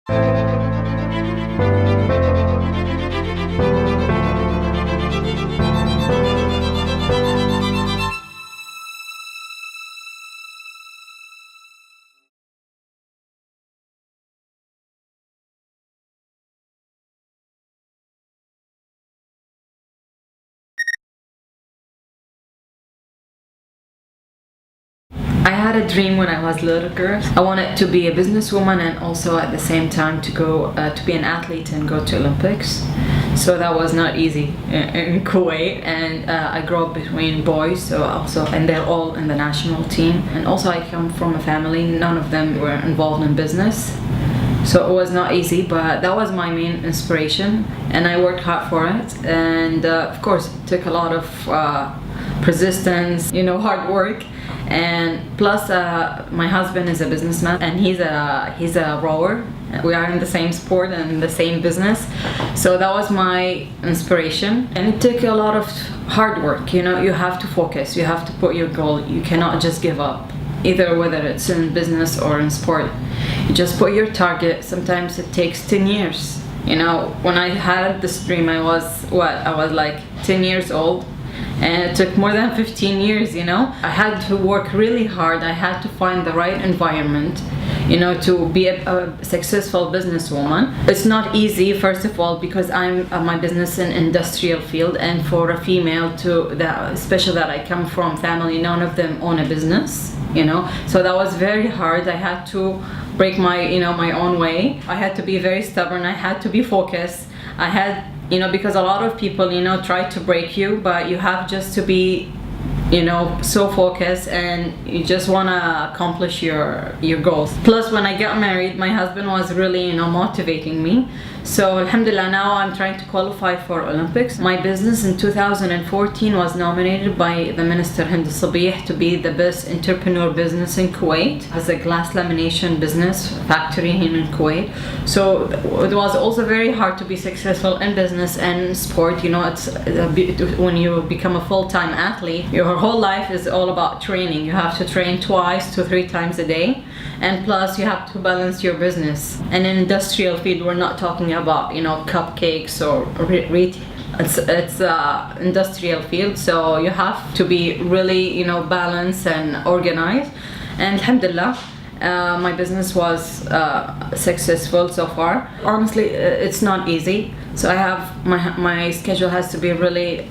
I had a dream when I was a little girl. I wanted to be a businesswoman and also at the same time to go to be an athlete and go to Olympics. So that was not easy in Kuwait, and I grew up between boys, and they're all in the national team. And also I come from a family, none of them were involved in business. So it was not easy, but that was my main inspiration, and I worked hard for it. And of course, it took a lot of persistence, hard work. And plus, my husband is a businessman, and he's a rower. We are in the same sport and the same business, so that was my inspiration. And it took a lot of hard work. You have to focus. You have to put your goal. You cannot just give up, either whether it's in business or in sport. You just put your target. Sometimes it takes 10 years. When I had this dream, I was like 10 years old. And it took more than 15 years, I had to work really hard. I had to find the right environment, to be a successful businesswoman. It's not easy, first of all, because I'm my business in industrial field, and for a female especially that I come from family, none of them own a business, So that was very hard. I had to break my own way. I had to be very stubborn. I had to be focused. I had because a lot of people, try to break you, but you have just to be, so focused, and you just want to accomplish your goals. Plus, when I got married, my husband was really, motivating me. So alhamdulillah, now I'm trying to qualify for Olympics. My business in 2014 was nominated by the Minister Hind Sabih to be the best entrepreneur business in Kuwait. As a glass lamination business factory here in Kuwait. So it was also very hard to be successful in business and sport. It's when you become a full-time athlete, your whole life is all about training. You have to train 2 to 3 times a day, and plus you have to balance your business. And in industrial field, we're not talking about cupcakes or retail. It's industrial field, so you have to be really balanced and organized. And alhamdulillah, my business was successful so far. Honestly, it's not easy. So I have my schedule has to be really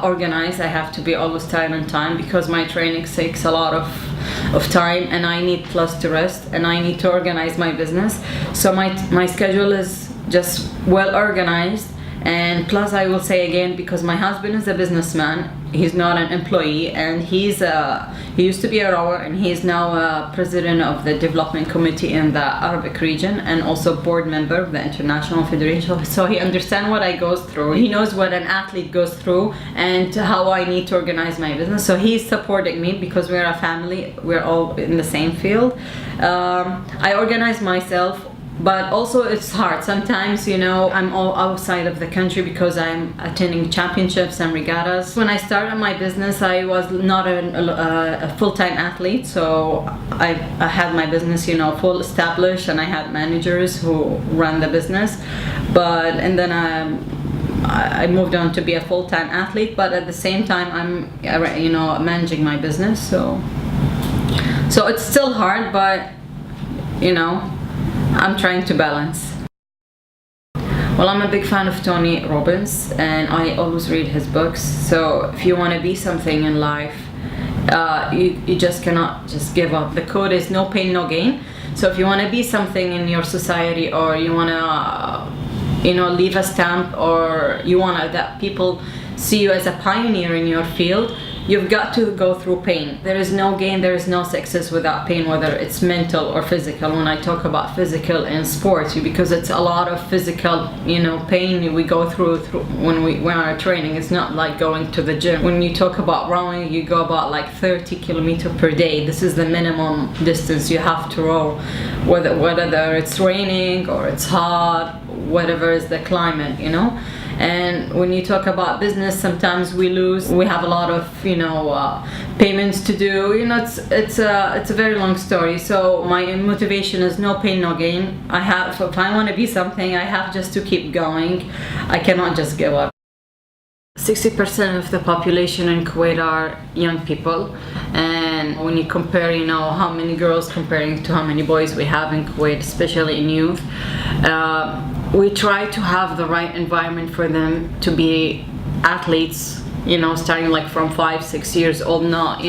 organized. I have to be always on time because my training takes a lot of time, and I need plus to rest, and I need to organize my business. So my schedule is just well organized. And plus, I will say again, because my husband is a businessman, he's not an employee, and he used to be a rower, and he is now a president of the development committee in the Arabic region, and also board member of the International Federation. So he understands what I go through. He knows what an athlete goes through and how I need to organize my business. So he's supporting me because we're a family. We're all in the same field. I organize myself. But also it's hard. Sometimes, I'm all outside of the country because I'm attending championships and regattas. When I started my business, I was not a full-time athlete, so I had my business, full established, and I had managers who run the business. And then I moved on to be a full-time athlete, but at the same time, I'm, managing my business. So it's still hard, but, I'm trying to balance. Well, I'm a big fan of Tony Robbins, and I always read his books. So if you want to be something in life, you just cannot just give up. The quote is no pain, no gain. So if you want to be something in your society, or you want to, leave a stamp, or you want that people see you as a pioneer in your field, you've got to go through pain. There is no gain, there is no success without pain, whether it's mental or physical. When I talk about physical in sports, because it's a lot of physical, pain we go through when we are training. It's not like going to the gym. When you talk about rowing, you go about like 30 kilometers per day. This is the minimum distance you have to row, whether it's raining or it's hot, whatever is the climate, And when you talk about business, sometimes we lose. We have a lot of payments to do. It's a very long story. So my motivation is no pain, no gain. If I want to be something, I have just to keep going. I cannot just give up. 60% of the population in Kuwait are young people, and when you compare, how many girls comparing to how many boys we have in Kuwait, especially in youth, we try to have the right environment for them to be athletes, starting like from 5-6 years old, not,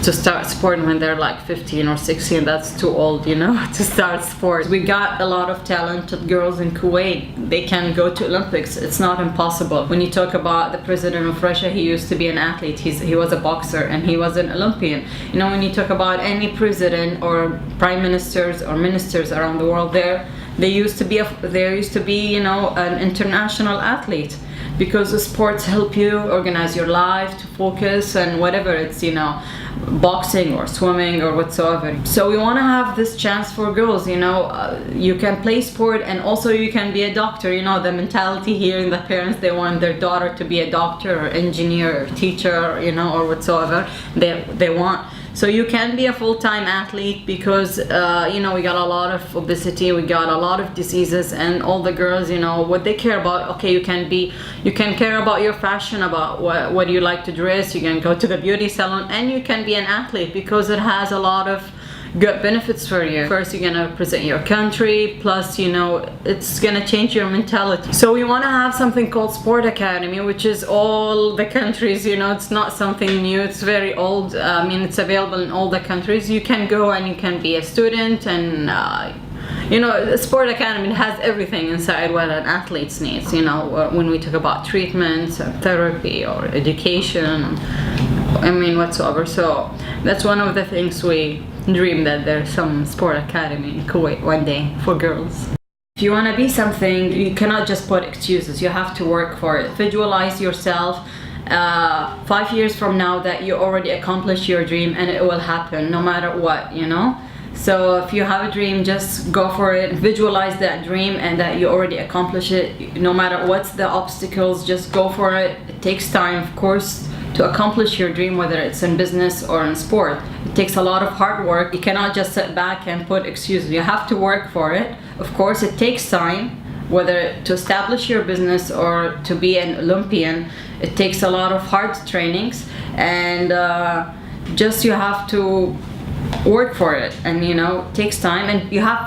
to start sport when they're like 15 or 16. That's too old, to start sports. We got a lot of talented girls in Kuwait. They can go to Olympics. It's not impossible. When you talk about the president of Russia, he used to be an athlete. He was a boxer and he was an Olympian. When you talk about any president or prime ministers or ministers around the world, there used to be an international athlete. Because the sports help you organize your life, to focus, and whatever it's, boxing or swimming or whatsoever. So we want to have this chance for girls, you can play sport and also you can be a doctor. The mentality here in the parents, they want their daughter to be a doctor or engineer or teacher, or whatsoever they want. So you can be a full-time athlete because, we got a lot of obesity, we got a lot of diseases, and all the girls, what they care about, okay, you can care about your fashion, about what you like to dress, you can go to the beauty salon, and you can be an athlete because it has a lot of good benefits for you. First, you're gonna represent your country, plus it's gonna change your mentality. So we want to have something called Sport Academy, which is all the countries. It's not something new, it's very old. It's available in all the countries. You can go and you can be a student, and the Sport Academy has everything inside what an athlete needs. When we talk about treatments, therapy, or education, whatsoever. So that's one of the things we dream, that there's some sport academy in Kuwait one day for girls. If you want to be something, you cannot just put excuses. You have to work for it. Visualize yourself 5 years from now that you already accomplished your dream, and it will happen no matter what, So if you have a dream, just go for it. Visualize that dream and that you already accomplished it. No matter what's the obstacles, just go for it. It takes time, of course, to accomplish your dream, whether it's in business or in sport. It takes a lot of hard work. You cannot just sit back and put excuses. You have to work for it. Of course, it takes time, whether to establish your business or to be an Olympian. It takes a lot of hard trainings, and you have to work for it, and it takes time. And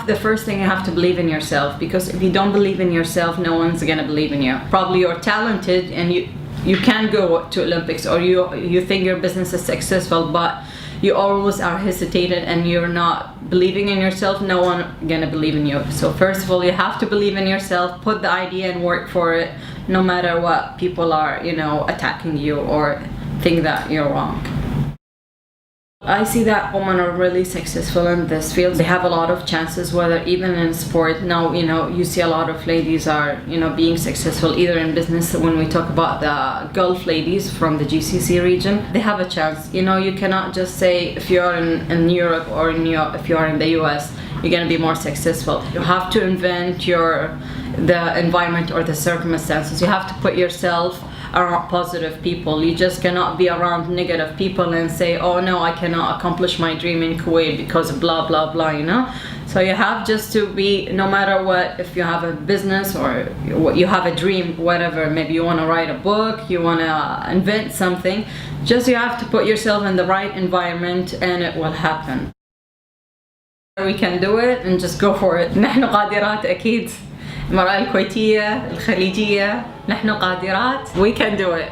the first thing, you have to believe in yourself, because if you don't believe in yourself, no one's gonna believe in you. Probably you're talented and you can go to Olympics, or you think your business is successful, but you always are hesitated and you're not believing in yourself. No one gonna believe in you. So first of all, you have to believe in yourself, put the idea and work for it, no matter what people are attacking you or think that you're wrong. I see that women are really successful in this field. They have a lot of chances, whether even in sport. Now, you see a lot of ladies are, being successful either in business. When we talk about the Gulf ladies from the GCC region, they have a chance. You cannot just say if you're in Europe or if you're in the US, you're gonna be more successful. You have to invent the environment or the circumstances. You have to put yourself around positive people. You just cannot be around negative people and say, oh no, I cannot accomplish my dream in Kuwait because blah blah blah, So you have just to be, no matter what, if you have a business or you have a dream, whatever, maybe you want to write a book, you want to invent something, just you have to put yourself in the right environment and it will happen. We can do it, and just go for it. نحن قادرات أكيد. المرأة الكويتية الخليجية، نحن قادرات. We can do it.